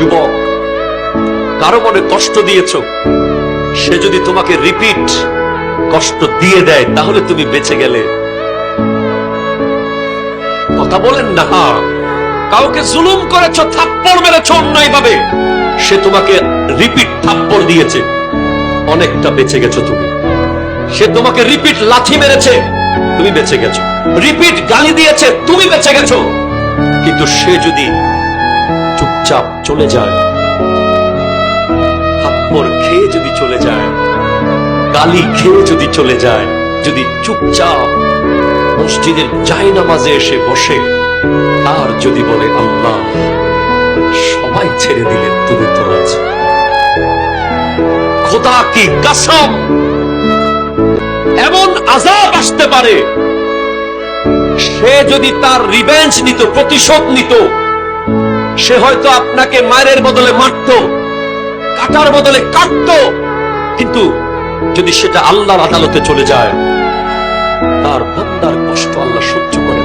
যুবক, কারো মনে কষ্ট দিয়েছ, সে যদি তোমাকে রিপিট কষ্ট দিয়ে দেয় তাহলে তুমি বেঁচে গেলে। কথা বলেন না। কাউকে জুলুম করেছ, থাপ্পড় মেরেছ অন্যায় ভাবে, সে তোমাকে রিপিট থাপ্পড় দিয়েছে, অনেকটা বেঁচে গেছো তুমি। সে তোমাকে রিপিট লাথি মেরেছে, তুমি বেঁচে গেছো। রিপিট গালি দিয়েছে, তুমি বেঁচে গেছো। কিন্তু সে যদি চুপচাপ চলে যায়, থাপ্পড় খেয়ে যদি চলে যায়, গালি খেয়ে যদি চলে যায়, যদি চুপচাপ মসজিদের জায়নামাজে এসে বসে আর যদি বলে আল্লাহ সবাই ছেড়ে দিলেন, তুমি তো আছো, খোদা কি কসম, এমন আযাব আসতে পারে, সে যদি তার রিভেঞ্জ নিত, প্রতিশোধ নিত, সে হয়তো আপনাকে মায়ের বদলে মারত, কাটার বদলে কাটত, কিন্তু যদি সেটা আল্লাহর আদালতে চলে যায়, তার বান্দার কষ্ট আল্লাহ সহ্য করে।